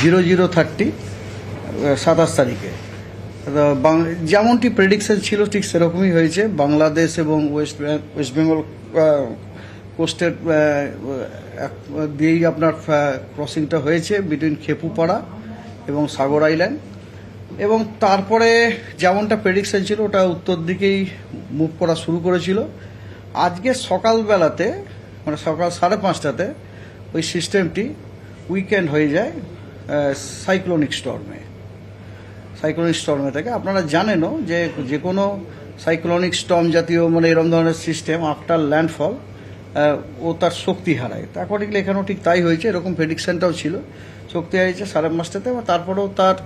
00:30 27 তারিখে যেমনটি প্রেডিকশন ছিল ঠিক সেরকমই হয়েছে। বাংলাদেশ এবং ওয়েস্ট বেঙ্গল কোস্টের দিয়েই আপনার ক্রসিংটা হয়েছে বিটুইন খেপুপাড়া এবং সাগর আইল্যান্ড, এবং তারপরে যেমনটা প্রেডিকশন ছিল ওটা উত্তর দিকেই মুভ করা শুরু করেছিল। আজকে সকালবেলাতে মানে সকাল 5:30টাতে ওই সিস্টেমটি উইকেন্ড হয়ে যায় সাইক্লোনিক স্টর্মে থেকে। আপনারা জানেনও যে যে কোনো সাইক্লোনিক স্টর্ম জাতীয় মানে এরকম ধরনের সিস্টেম আফটার ল্যান্ডফল ও তার শক্তি হারায়। অ্যাকর্ডিংলি এখানেও ঠিক তাই হয়েছে, এরকম প্রেডিকশনটাও ছিল, শক্তি হারিয়েছে 5:30টাতে। তারপরেও তার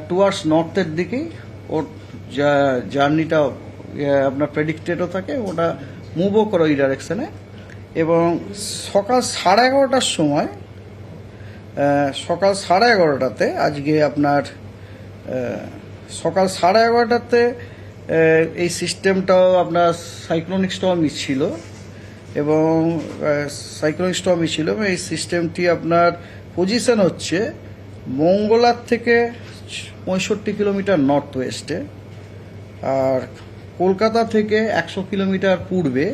টুয়ার্ডস নর্থের দিকেই ওর জার্নিটা আপনার প্রেডিক্টেডও থাকে, ওটা মুভও করে ওই ডাইরেকশনে। এবং সকাল 11:30টার সময় সকাল 11:30টাতে আজকে আপনার সকাল 11:30টাতে এই সিস্টেমটাও আপনার সাইক্লোনিক স্টর্মই ছিল এবং এই সিস্টেমটি আপনার পজিশন হচ্ছে মঙ্গলার থেকে 65 কিলোমিটার নর্থ ওয়েস্টে, আর কলকাতা থেকে 100 কিলোমিটার পূর্বে,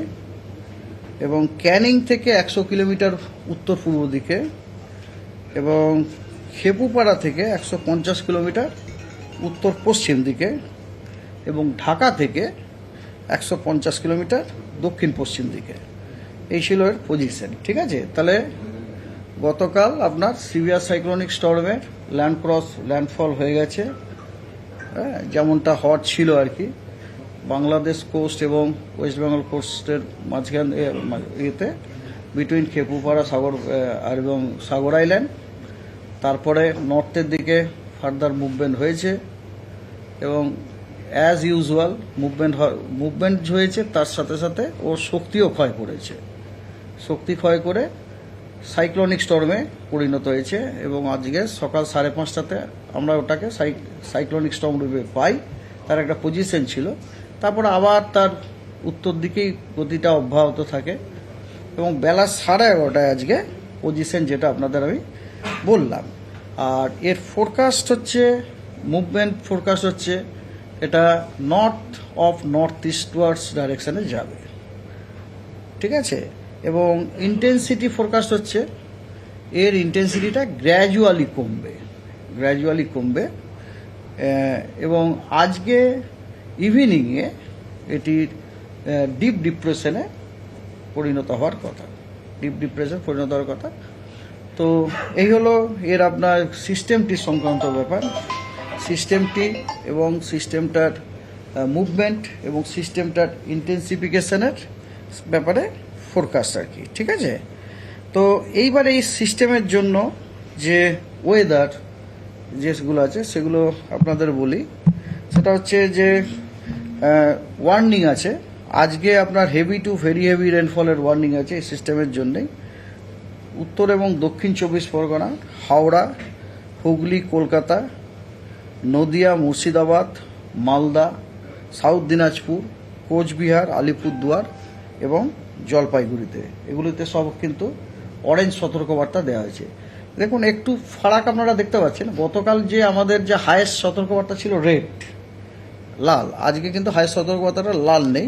এবং ক্যানিং থেকে 100 কিলোমিটার উত্তর পূর্ব দিকে, এবং খেপুপাড়া থেকে 150 কিলোমিটার উত্তর পশ্চিম দিকে, এবং ঢাকা থেকে 150 কিলোমিটার দক্ষিণ পশ্চিম দিকে। এই ছিল এর পজিশন। ঠিক আছে, তাহলে গতকাল আপনার সিভিয়ার সাইক্লোনিক স্টর্মের ল্যান্ডফল হয়ে গেছে, হ্যাঁ, যেমনটা হট ছিল আর কি, বাংলাদেশ কোস্ট এবং ওয়েস্ট বেঙ্গল কোস্টের মাঝখান ইয়েতে বিটুইন খেপুপাড়া এবং সাগর আইল্যান্ড। তারপরে নর্থের দিকে ফার্দার মুভমেন্ট হয়েছে এবং অ্যাজ ইউজুয়াল মুভমেন্ট হয়েছে, তার সাথে সাথে ওর শক্তিও ক্ষয় করেছে। শক্তি ক্ষয় করে সাইক্লোনিক স্টর্মে পরিণত হয়েছে, এবং আজকে সকাল 5:30টাতে আমরা ওটাকে সাইক্লোনিক স্টর্ম রূপে পাই। তার একটা পজিশন ছিল, তারপরে আবার তার উত্তর দিকেই গতিটা অব্যাহত থাকে, এবং বেলা 11:30টায় আজকে পজিশন যেটা আপনাদের আমি বললাম। আর এর ফোরকাস্ট হচ্ছে মুভমেন্ট ফোরকাস্ট হচ্ছে এটা নর্থ ইস্টওয়ার্ডস ডাইরেকশনে যাবে। ঠিক আছে, এবং ইন্টেন্সিটি ফোরকাস্ট হচ্ছে এর ইন্টেন্সিটিটা গ্র্যাজুয়ালি কমবে, এবং আজকে ইভিনিংয়ে এটির ডিপ ডিপ্রেশনে পরিণত হওয়ার কথা। তো এই হলো এর আপনার সিস্টেমটি সংক্রান্ত ব্যাপার, সিস্টেমটি এবং সিস্টেমটার মুভমেন্ট এবং সিস্টেমটার ইন্টেন্সিফিকেশনের ব্যাপারে ফোরকাস্ট আর কি। ঠিক আছে, তো এইবার এই সিস্টেমের জন্য যে ওয়েদার যেগুলো আছে সেগুলো আপনাদের বলি। সেটা হচ্ছে যে ওয়ার্নিং আছে আজকে আপনার হেভি টু ভেরি হেভি রেনফলের ওয়ার্নিং আছে এই সিস্টেমের জন্যেই। উত্তর এবং দক্ষিণ 24 পরগনা, হাওড়া, হুগলি, কলকাতা, নদিয়া, মুর্শিদাবাদ, মালদা, সাউথ দিনাজপুর, কোচবিহার, আলিপুরদুয়ার এবং জলপাইগুড়িতে, এগুলিতে সব কিন্তু অরেঞ্জ সতর্কবার্তা দেওয়া হয়েছে। দেখুন একটু ফারাক আপনারা দেখতে পাচ্ছেন, গতকাল যে আমাদের যে হায়েস্ট সতর্কবার্তা ছিল লাল, আজকে কিন্তু হায়েস্ট সতর্কবার্তাটা লাল নেই,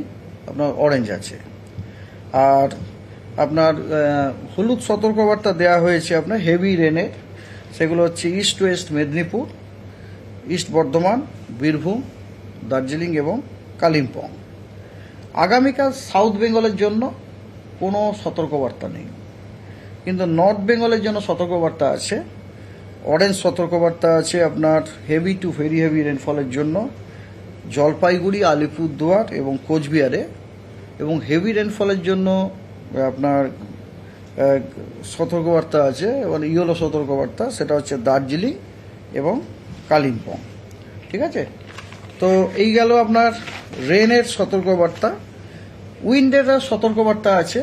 আপনার অরেঞ্জ আছে। আর আপনার হলুদ সতর্কবার্তা দেওয়া হয়েছে আপনার হেভি রেনের, সেগুলো হচ্ছে east West Medinipur, east Bardhaman, Birbhum, Darjeeling এবং কালিম্পং। আগামীকাল সাউথ বেঙ্গলের জন্য কোনো সতর্কবার্তা নেই, কিন্তু নর্থ বেঙ্গলের জন্য সতর্কবার্তা আছে। অরেঞ্জ সতর্কবার্তা আছে আপনার হেভি টু ভেরি হেভি রেনফলের জন্য জলপাইগুড়ি, আলিপুরদুয়ার এবং কোচবিহারে, এবং হেভি রেনফলের জন্য আপনার সতর্কবার্তা আছে এবং ইয়েলো সতর্কবার্তা, সেটা হচ্ছে দার্জিলিং এবং কালিম্পং। ঠিক আছে, তো এই গেল আপনার রেনের সতর্কবার্তা। উইন্ডের সতর্কবার্তা আছে,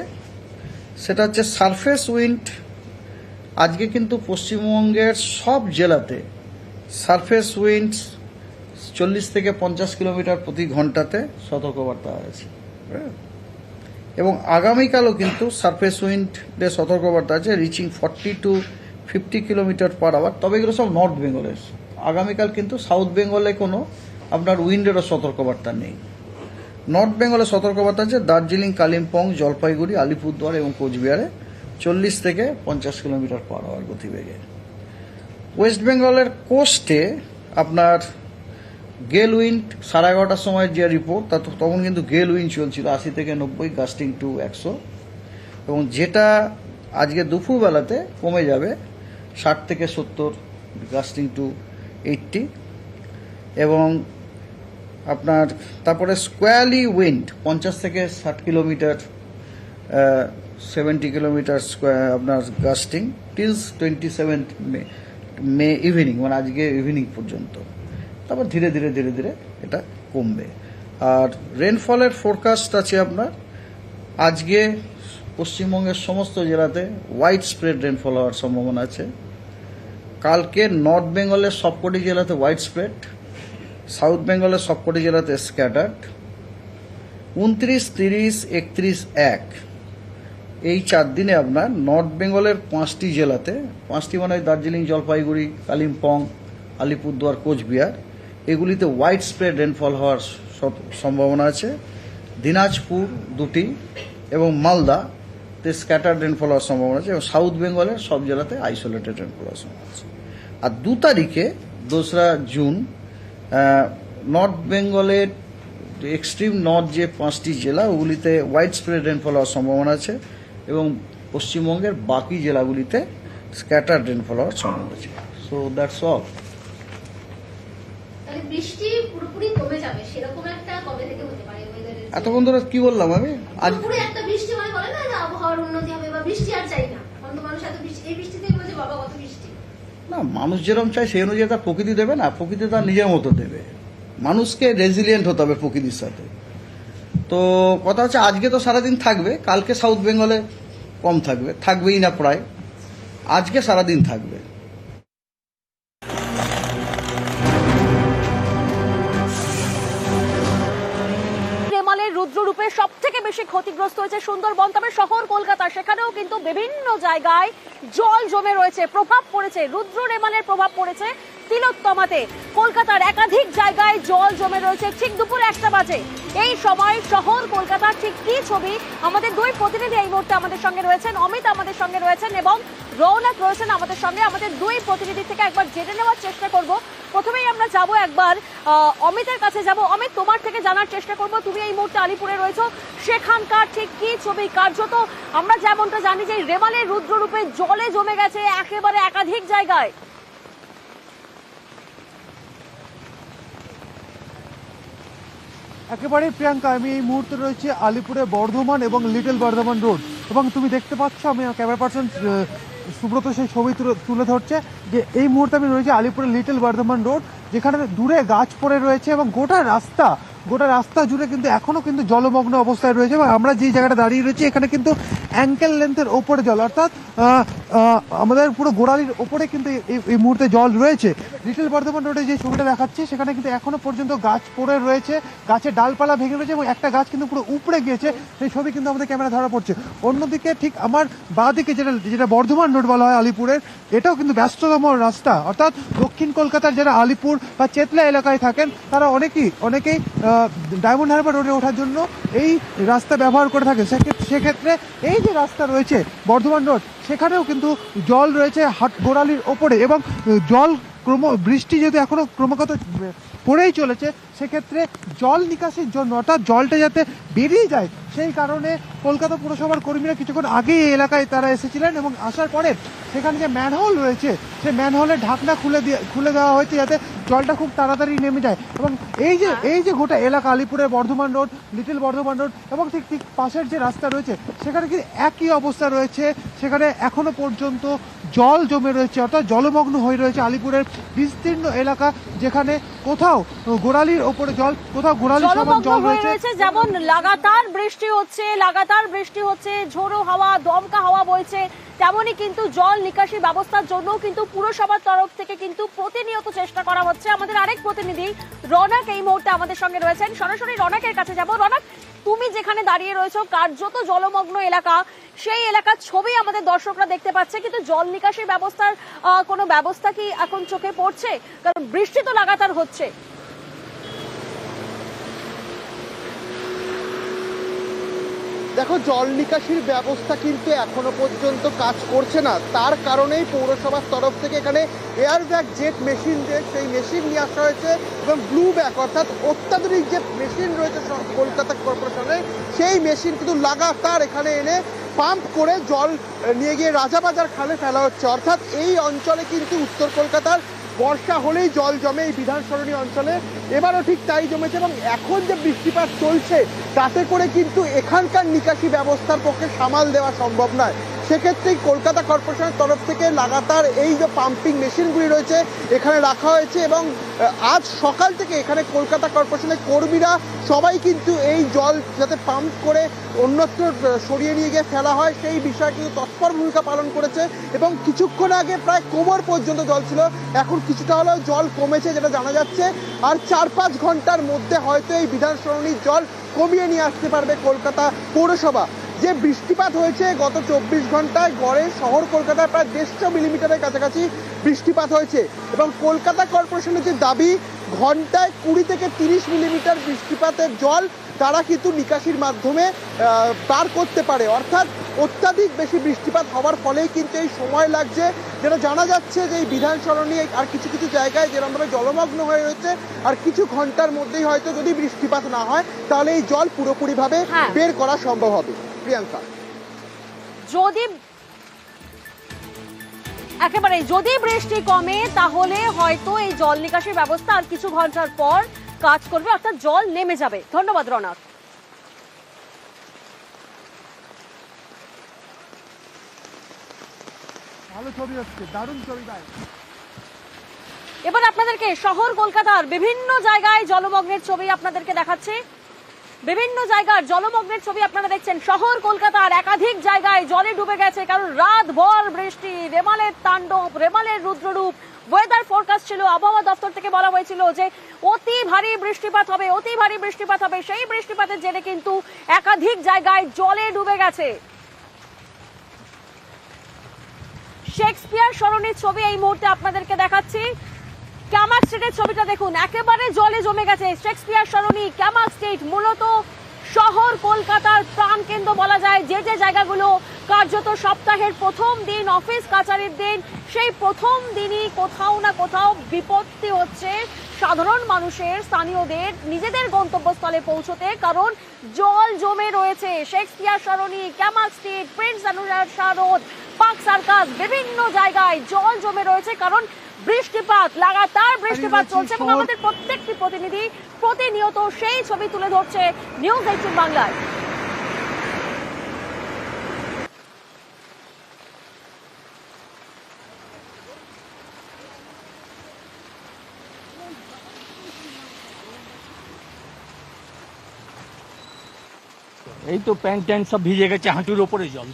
সেটা হচ্ছে সারফেস উইন্ড। আজকে কিন্তু পশ্চিমবঙ্গের সব জেলাতে সারফেস উইন্ড 40 থেকে 50 কিলোমিটার প্রতি ঘন্টাতে সতর্কবার্তা আছে, এবং আগামীকালও কিন্তু সারফেস উইন্ডের সতর্কবার্তা আছে reaching 40 to 50 kilometre per hour. তবে এগুলো সব নর্থ বেঙ্গলের। আগামীকাল কিন্তু সাউথ বেঙ্গলে কোনো আপনার উইন্ডেরও সতর্কবার্তা নেই। নর্থ বেঙ্গলে সতর্কবার্তা আছে দার্জিলিং, কালিম্পং, জলপাইগুড়ি, আলিপুরদুয়ার এবং কোচবিহারে 40 থেকে 50 কিলোমিটার পার আওয়ার গতিবেগে। ওয়েস্ট বেঙ্গলের কোস্টে আপনার গেল উইন্ড 11:30টার সময় যে রিপোর্ট তখন কিন্তু গেল উইন্ড চলছিল 80 থেকে 90, গাস্টিং টু 100, এবং যেটা আজকে দুপুরবেলাতে কমে যাবে 60 থেকে 70, গাস্টিং টু 80। এবং আপনার তারপরে স্কোয়ারলি উইন্ড 50 থেকে 60 কিলোমিটার, 70 কিলোমিটার আপনার গাস্টিং টিল 27 মে ইভিনিং, মানে আজকে ইভিনিং পর্যন্ত। তারপর ধীরে ধীরে ধীরে ধীরে এটা কমবে। আর রেনফলের ফোরকাস্ট আছে আপনার আজকে পশ্চিমবঙ্গের সমস্ত জেলাতে হোয়াইট স্প্রেড রেনফল হওয়ার সম্ভাবনা আছে। কালকে নর্থ বেঙ্গলের সবকটি জেলাতে হোয়াইট স্প্রেড, সাউথ বেঙ্গলের সবকটি জেলাতে স্ক্যাটার্ড। 29, 30, 31, 1 এই 4 দিনে আপনার নর্থ বেঙ্গলের 5টি জেলাতে, 5টি মানে দার্জিলিং, জলপাইগুড়ি, কালিম্পং, আলিপুরদুয়ার, কোচবিহার, এগুলিতে হোয়াইট স্প্রেড রেনফল হওয়ার সম্ভাবনা আছে। দিনাজপুর 2টি এবং মালদাতে স্ক্যাটার্ড রেনফল হওয়ার সম্ভাবনা আছে, এবং সাউথ বেঙ্গলের সব জেলাতে আইসোলেটেড রেনফল হওয়ার সম্ভাবনা আছে। আর 2 তারিখে 2রা জুন নর্থ বেঙ্গলের এক্সট্রিম নর্থ যে 5টি জেলা ওগুলিতে হোয়াইট স্প্রেড রেনফল হওয়ার সম্ভাবনা আছে, এবং পশ্চিমবঙ্গের বাকি জেলাগুলিতে স্ক্যাটার্ড রেনফল হওয়ার সম্ভাবনা আছে। So that's all. বৃষ্টি পুরোপুরি কমে যাবে সেরকম একটা কবে থেকে হতে পারে ওয়েদারের? এতক্ষণ ধরে কি বললাম আমি? আজ পুরো একটা বৃষ্টি মানে বলে না যে আবহাওয়ার উন্নতি হবে বা বৃষ্টি আর চাই না, অন্য মানুষ এত বৃষ্টি, এই বৃষ্টিতেই বলছে বাবা কত বৃষ্টি। না, মানুষ যেরকম চায় সেই অনুযায়ী তার প্রকৃতি দেবে না, প্রকৃতি তার নিজের মতো দেবে। মানুষকে রেজিলিয়েন্ট হতে হবে প্রকৃতির সাথে। তো কথা হচ্ছে আজকে তো সারাদিন থাকবে, কালকে সাউথ বেঙ্গলে কম থাকবে, থাকবেই না প্রায়, আজকে সারাদিন থাকবে। রুদ্ররূপে সব থেকে বেশি ক্ষতিগ্রস্ত হয়েছে সুন্দরবন, তবে শহর কলকাতা সেখানেও কিন্তু বিভিন্ন জায়গায় জল জমে রয়েছে, প্রভাব পড়েছে রুদ্র রেমালের প্রভাব পড়েছে তিলোত্তমাতে। কলকাতার একাধিক জায়গায় জল জমে রয়েছে ঠিক দুপুর 1টা বাজে। এই সময় শহর কলকাতার ঠিক কি ছবি, আমাদের 2 প্রতিনিধি এই মুহূর্তে আমাদের সঙ্গে রয়েছেন, অমিত আমাদের সঙ্গে রয়েছেন এবং রৌনক রয়েছেন আমাদের সঙ্গে। আমাদের 2 প্রতিনিধি থেকে একবার জেনে নেওয়ার চেষ্টা করব। প্রথমেই আমরা যাব একবার অমিতের কাছে যাব। অমিত, তোমার থেকে জানার চেষ্টা করব, তুমি এই মুহূর্তে আলিপুরে রয়েছো, সেখানকার ঠিক কি ছবি? কার্যত আমরা যেমনটা জানি যে রেমালের রুদ্ররূপে জলে জমে গেছে একেবারে একাধিক জায়গায়। একেবারে প্রিয়াঙ্কা, আমি এই মুহূর্তে রয়েছে আলিপুরে বর্ধমান এবং লিটল বর্ধমান রোড, এবং তুমি দেখতে পাচ্ছ আমি ক্যামেরা পার্সন সুব্রত সেই ছবি তুলে ধরছে যে এই মুহূর্তে আমি রয়েছে আলিপুরের লিটল বর্ধমান রোড, যেখানে দূরে গাছ পড়ে রয়েছে এবং গোটা রাস্তা জুড়ে কিন্তু এখনো কিন্তু জলমগ্ন অবস্থায় রয়েছে। এবং আমরা যে জায়গাটা দাঁড়িয়ে রয়েছি এখানে কিন্তু অ্যাঙ্কেল লেন্থের ওপরে জল, অর্থাৎ আমাদের পুরো গোড়ালির ওপরে কিন্তু এই মুহূর্তে জল রয়েছে। লিটল বর্ধমান রোডে যে ছবিটা দেখাচ্ছি সেখানে কিন্তু এখনো পর্যন্ত গাছ পড়ে রয়েছে, গাছের ডালপালা ভেঙে রয়েছে এবং একটা গাছ কিন্তু পুরো উপড়ে গিয়েছে, সেই ছবি কিন্তু আমাদের ক্যামেরা ধরা পড়ছে। অন্যদিকে ঠিক আমার বাঁ দিকে যেটা বর্ধমান রোড বলা হয় আলিপুরের, এটাও কিন্তু ব্যস্ততম রাস্তা, অর্থাৎ দক্ষিণ কলকাতার যারা আলিপুর বা চেতলা এলাকায় থাকেন তারা অনেকেই ডায়মন্ড হারবার রোডে ওঠার জন্য এই রাস্তা ব্যবহার করে থাকে। সেক্ষেত্রে এই যে রাস্তা রয়েছে বর্ধমান রোড, সেখানেও কিন্তু জল রয়েছে গোড়ালির ওপরে, এবং জল বৃষ্টি যেহেতু এখনো ক্রমাগত পড়েই চলেছে, সেক্ষেত্রে জল নিকাশির জন্য, অর্থাৎ জলটা যাতে বেরিয়ে যায় সেই কারণে কলকাতা পুরসভার কর্মীরা কিছুক্ষণ আগেই এই এলাকায় তারা এসেছিলেন, এবং আসার পরে সেখানে যে ম্যানহোল রয়েছে সেই ম্যানহোলের ঢাকনা খুলে দেওয়া হয়েছে যাতে জলটা খুব তাড়াতাড়ি নেমে যায়। এবং এই যে গোটা এলাকা আলিপুরের Bardhaman Road, Little Bardhaman Road এবং ঠিক পাশের যে রাস্তা রয়েছে সেখানে কি একই অবস্থা রয়েছে, সেখানে এখনো পর্যন্ত জল জমে রয়েছে, অর্থাৎ জলমগ্ন হয়ে রয়েছে আলিপুরের বিস্তীর্ণ এলাকা, যেখানে কোথাও গোড়ালির ওপরে জল, কোথাও গোড়ালির সমান জল রয়েছে। যেমন লাগাতার বৃষ্টি হচ্ছে, ঝোড়ো হাওয়া, দমকা হাওয়া বইছে, তেমনই কিন্তু জল নিকাশি ব্যবস্থার জন্য কিন্তু পুরসভার তরফ থেকে কিন্তু প্রতিনিয়ত চেষ্টা করা হচ্ছে। আমাদের আরেক প্রতিনিধি রৌনক এই মুহূর্তে আমাদের সঙ্গে রয়েছেন, সরাসরি রৌনকের কাছে যাব। রৌনক, তুমি যেখানে দাঁড়িয়ে রয়েছো কার্যত জলমগ্ন এলাকা, সেই এলাকার ছবি আমাদের দর্শকরা দেখতে পাচ্ছে, কিন্তু জল নিকাশি ব্যবস্থার কোনো ব্যবস্থা কি এখন চোখে পড়ছে? কারণ বৃষ্টি তো লাগাতার হচ্ছে। দেখো, জল নিকাশির ব্যবস্থা কিন্তু এখনো পর্যন্ত কাজ করছে না। তার কারণেই পৌরসভার তরফ থেকে এখানে এয়ার ব্যাগ জেট মেশিন সেই মেশিন নিয়ে আসা হয়েছে এবং ব্লু ব্যাগ অর্থাৎ অত্যাধুনিক যে মেশিন রয়েছে কলকাতা কর্পোরেশনের, সেই মেশিন কিন্তু লাগাতার এখানে এনে পাম্প করে জল নিয়ে গিয়ে রাজাবাজার খালে ফেলা হচ্ছে। অর্থাৎ এই অঞ্চলে কিন্তু উত্তর কলকাতার বর্ষা হলেই জল জমে এই বিধান সরণি অঞ্চলে, এবারও ঠিক তাই জমেছে। এবং এখন যে বৃষ্টিপাত চলছে তাতে করে কিন্তু এখানকার নিকাশি ব্যবস্থার পক্ষে সামাল দেওয়া সম্ভব নয়। সেক্ষেত্রেই কলকাতা কর্পোরেশনের তরফ থেকে লাগাতার এই যে পাম্পিং মেশিনগুলি রয়েছে এখানে রাখা হয়েছে এবং আজ সকাল থেকে এখানে কলকাতা কর্পোরেশনের কর্মীরা সবাই কিন্তু এই জল যাতে পাম্প করে অন্যত্র সরিয়ে নিয়ে গিয়ে ফেলা হয় সেই বিষয়ে কিন্তু তৎপর ভূমিকা পালন করেছে। এবং কিছুক্ষণ আগে প্রায় কোমর পর্যন্ত জল ছিল, এখন কিছুটা হলেও জল কমেছে যেটা জানা যাচ্ছে। আর 4-5 ঘন্টার মধ্যে হয়তো এই বিধান সরণির জল কমিয়ে নিয়ে আসতে পারবে কলকাতা পৌরসভা। যে বৃষ্টিপাত হয়েছে গত 24 ঘন্টায় গড়ে শহর কলকাতায় প্রায় 150 মিলিমিটারের কাছাকাছি বৃষ্টিপাত হয়েছে এবং কলকাতা কর্পোরেশনের যে দাবি ঘন্টায় 20 থেকে 30 মিলিমিটার বৃষ্টিপাতের জল তারা কিন্তু নিকাশির মাধ্যমে পার করতে পারে। অর্থাৎ অত্যাধিক বেশি বৃষ্টিপাত হওয়ার ফলেই কিন্তু এই সময় লাগছে, যেটা জানা যাচ্ছে যে এই বিধান সরণি আর কিছু কিছু জায়গায় যেরকমভাবে জলমগ্ন হয়ে রয়েছে আর কিছু ঘন্টার মধ্যেই হয়তো যদি বৃষ্টিপাত না হয় তাহলে এই জল পুরোপুরিভাবে বের করা সম্ভব হবে। প্রিয়াঙ্কা, যদি বৃষ্টি কমে তাহলে হয়তো এই জল নিকাশির ব্যবস্থা আর কিছু ঘন্টার পর কাজ করবে, অর্থাৎ জল নেমে যাবে। ধন্যবাদ রনক। ভালো ছবি হচ্ছে, দারুণ ছবি ভাই। এবার আপনাদেরকে শহর কলকাতার বিভিন্ন জায়গায় জলমগ্নের ছবি আপনাদেরকে দেখাচ্ছি। বিভিন্ন জায়গার জলমগ্নের ছবি আপনারা দেখছেন। শহর কলকাতার একাধিক জায়গায় জলে ডুবে গেছে, কারণ রাতভর বৃষ্টি, রেমালের তাণ্ডব, রেমালের রুদ্ররূপ। ওয়েদার ফোরকাস্ট ছিল, আবহাওয়া দপ্তর থেকে বলা হয়েছিল যে অতি ভারী বৃষ্টিপাত হবে, অতি ভারী বৃষ্টিপাত হবে। সেই বৃষ্টিপাতের জেরে কিন্তু একাধিক জায়গায় জলে ডুবে গেছে। শেক্সপিয়ার সরণির ছবি এই মুহূর্তে আপনাদেরকে দেখাচ্ছি। ক্যামাক স্ট্রিটের ছবিটা দেখুন, একেবারে জলে জমে গেছে শেক্সপিয়ার সরণি, ক্যামাক স্ট্রিট। মূলত শহর কলকাতার প্রাণকেন্দ্র বলা যায়। যে যে জায়গাগুলো কার্যত সপ্তাহের প্রথম দিন, অফিস কাচারির দিন, সেই প্রথম দিনই কোথাও না কোথাও বিপত্তি হচ্ছে সাধারণ মানুষের, স্থানীয়দের নিজেদের গন্তব্যস্থলে পৌঁছতে, কারণ জল জমে রয়েছে। Shakespeare Sarani, Camac Street, Prince Anwar Road, Park Circus, বিভিন্ন জায়গায় জল জমে রয়েছে, কারণ বৃষ্টিপাত, লাগাতার বৃষ্টিপাত চলছে। এবং আমাদের প্রত্যেকটি প্রতিনিধি প্রতিনিয়ত সেই ছবি তুলে ধরছে নিউজ 18 বাংলায়। এই তো প্যান্ট ট্যান্ট সব ভিজে গেছে, হাঁটুর ওপরে জল।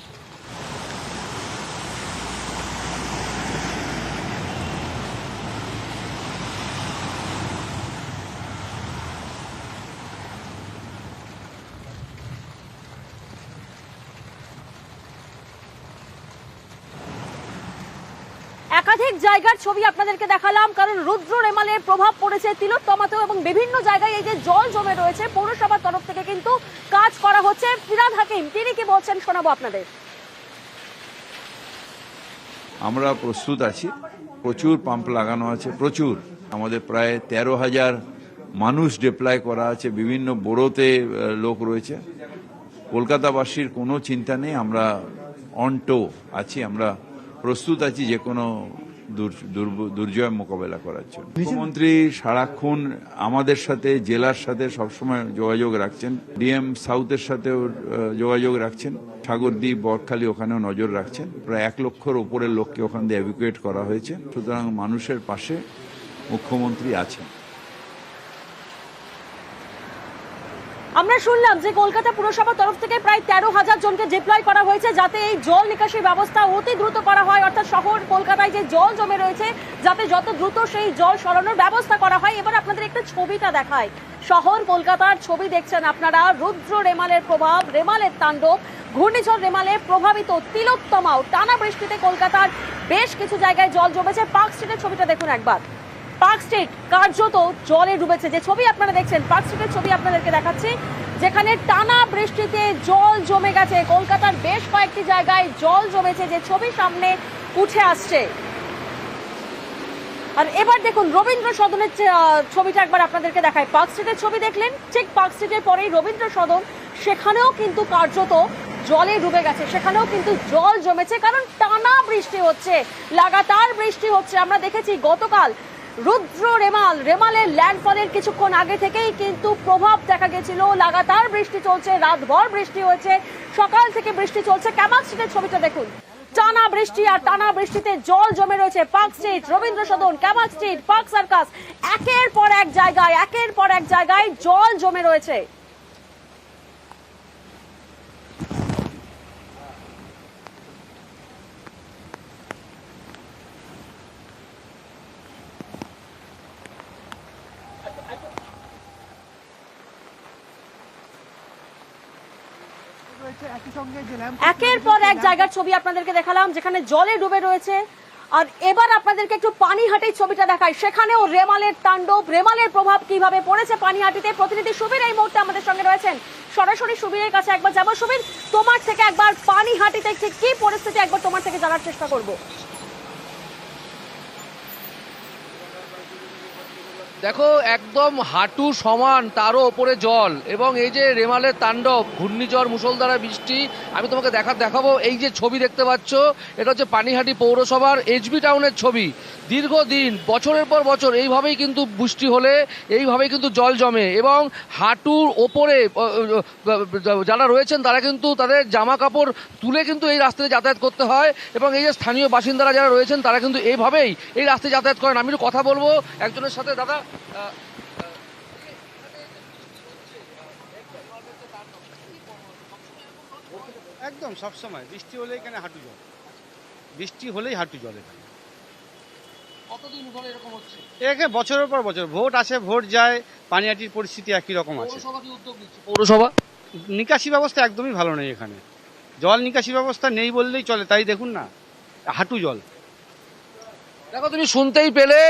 একাধিক জায়গার ছবি আপনাদেরকে দেখালাম, কারণ রুদ্র রেমালের প্রভাব পড়েছে তিলোত্তমাতেও এবং বিভিন্ন জায়গায় এই যে জল জমে রয়েছে পৌরসভার তরফ থেকে কিন্তু কাজ করা হচ্ছে। ফিরাদ হাকিম তিনি কি বলছেন শোনাবো আপনাদের। আমরা প্রস্তুত আছি, প্রচুর পাম্প লাগানো আছে, প্রচুর। আমাদের প্রায় 13,000 মানুষ ডিপ্লয় করা আছে, বিভিন্ন বোরোতে লোক রয়েছে। কলকাতাবাসীর কোনো চিন্তা নেই, আমরা অন টো আছি, আমরা প্রস্তুত আছি যে কোনো দুর্যোগ মোকাবেলা করার জন্য। মুখ্যমন্ত্রী সারাক্ষণ আমাদের সাথে, জেলার সাথে সবসময় যোগাযোগ রাখছেন, ডিএম সাউথের সাথেও যোগাযোগ রাখছেন, সাগরদ্বীপ, বকখালি ওখানেও নজর রাখছেন। প্রায় 1 লক্ষর উপরের লোককে ওখান দিয়ে এভিকুয়েট করা হয়েছে। সুতরাং মানুষের পাশে মুখ্যমন্ত্রী আছেন। আমরা শুনলাম যে কলকাতা পুরসভার তরফ থেকে প্রায় 13,000 জনকে ডিপ্লয় করা হয়েছে যাতে এই জল নিকাশি ব্যবস্থা অতি দ্রুত করা হয়, অর্থাৎ শহর কলকাতায় যে জল জমে রয়েছে যাতে যত দ্রুত সেই জল সরানোর ব্যবস্থা করা হয়। এবার আপনাদের একটা ছবিটা দেখায়, শহর কলকাতার ছবি দেখছেন আপনারা। রুদ্র রেমালের প্রভাব, রেমালের তাণ্ডব, ঘূর্ণিঝড় রেমালে প্রভাবিত তিলোত্তমাও টানা বৃষ্টিতে কলকাতার বেশ কিছু জায়গায় জল জমেছে। পার্ক স্ট্রিটের ছবিটা দেখুন একবার, পার্ক স্ট্রিট কার্যত জলে ডুবেছে। যে ছবি আপনারা দেখছেন পার্ক স্ট্রিটের ছবি আপনাদেরকে দেখাচ্ছি, যেখানে টানা বৃষ্টিতে জল জমে গেছে। কলকাতার বেশ কয়েকটি জায়গায় জল জমেছে, যে ছবি সামনে উঠে আসছে। আর এবার দেখুন রবীন্দ্র সদনের ছবিটা একবার আপনাদেরকে দেখায়। পার্ক স্ট্রিটের ছবি দেখলেন, ঠিক পার্ক স্ট্রিটের পরেই রবীন্দ্র সদন, সেখানেও কিন্তু কার্যত জলে ডুবে গেছে, সেখানেও কিন্তু জল জমেছে, কারণ টানা বৃষ্টি হচ্ছে, লাগাতার বৃষ্টি হচ্ছে। আমরা দেখেছি গতকাল রুদ্র রেমালের ল্যান্ডফলের কিছুক্ষণ আগে থেকেই কিন্তু প্রভাব দেখা গেছিল। লাগাতার বৃষ্টি চলছে, রাতভর বৃষ্টি হয়েছে, সকাল থেকে বৃষ্টি চলছে। ক্যামাক স্ট্রিটের ছবিটা দেখুন, টানা বৃষ্টি আর টানা বৃষ্টিতে জল জমে রয়েছে park street, Rabindra Sadan, Camac street, park circus, একের পর এক জায়গায় জল জমে রয়েছে। একের পর এক জায়গার ছবি আপনাদেরকে দেখালাম যেখানে জলে ডুবে রয়েছে। আর এবার আপনাদেরকে একটু পানিহাটির ছবিটা দেখাই, সেখানেও রেমালের তাণ্ডব, রেমালের প্রভাব কিভাবে পড়েছে পানিহাটিতে। প্রতিনিধি সুবীর এই মুহূর্তে আমাদের সঙ্গে রয়েছেন, সরাসরি সুবীরের কাছে একবার যাবো। সুবীর, তোমার থেকে একবার পানিহাটিতে ঠিক কি পরিস্থিতি একবার তোমার থেকে জানার চেষ্টা করবো। দেখো একদম হাঁটু সমান, তারও ওপরে জল, এবং এই যে রেমালের তাণ্ডব, ঘূর্ণিঝড়, মুষলধারা বৃষ্টি। আমি তোমাকে দেখাবো, এই যে ছবি দেখতে পাচ্ছ, এটা হচ্ছে পানিহাটি পৌরসভার এইচবি টাউনের ছবি। দীর্ঘদিন বছরের পর বছর এইভাবেই কিন্তু বৃষ্টি হলে এইভাবেই কিন্তু জল জমে, এবং হাঁটুর ওপরে যারা রয়েছেন তারা কিন্তু তাদের জামা কাপড় তুলে কিন্তু এই রাস্তায় যাতায়াত করতে হয়, এবং এই যে স্থানীয় বাসিন্দারা যারা রয়েছেন তারা কিন্তু এইভাবেই এই রাস্তায় যাতায়াত করেন। আমি একটু কথা বলবো একজনের সাথে। দাদা, একদম সব সময় বৃষ্টি হলেই এখানে হাঁটু জল, বৃষ্টি হলেই হাঁটু জল। কতদিন ধরে এরকম হচ্ছে? এখানে বছরের পর বছর ভোট আসে ভোট যায়, পানিহাটির পরিস্থিতি একই রকম আছে। পৌরসভা কি উদ্যোগ নিচ্ছে? পৌরসভা নিকাশি ব্যবস্থা একদমই ভালো নেই এখানে, জল নিকাশি ব্যবস্থা নেই বললেই চলে। তাই দেখুন না, হাঁটু জল। দেখো তুমি শুনতেই পেলে,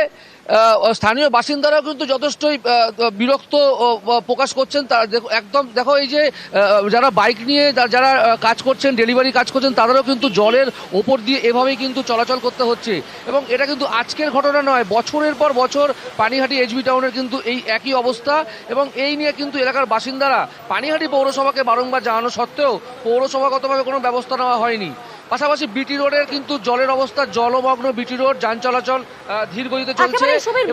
স্থানীয় বাসিন্দারাও কিন্তু যথেষ্টই বিরক্ত প্রকাশ করছেন। একদম দেখো, এই যে যারা বাইক নিয়ে যারা কাজ করছেন, ডেলিভারি কাজ করছেন, তাদেরও কিন্তু জলের ওপর দিয়ে এভাবেই কিন্তু চলাচল করতে হচ্ছে। এবং এটা কিন্তু আজকের ঘটনা নয়, বছরের পর বছর পানিহাটি এইচবি টাউনের কিন্তু এই একই অবস্থা। এবং এই নিয়ে কিন্তু এলাকার বাসিন্দারা পানিহাটি পৌরসভাকে বারংবার জানানো সত্ত্বেও পৌরসভাগতভাবে কোনো ব্যবস্থা নেওয়া হয়নি। পাশাপাশি বিটি রোডের কিন্তু জলের অবস্থা জলমগ্ন, বিটি রোড, যান চলাচল ধীর গতিতে চলছে।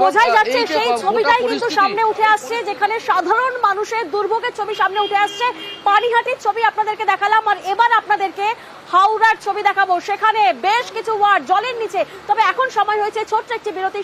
বোঝাই যাচ্ছে সেই ছবিটাই কিন্তু সামনে উঠে আসছে, যেখানে সাধারণ মানুষের দুর্ভোগের ছবি সামনে উঠে আসছে। পানিহাটির ছবি আপনাদেরকে দেখালাম, আর এবার আপনাদেরকে হাওড়ার ছবি দেখাবো, সেখানে বেশ কিছু ওয়ার্ড জলের নিচে। তবে এখন সময় হয়েছে ছোট্ট একটি বিরতি।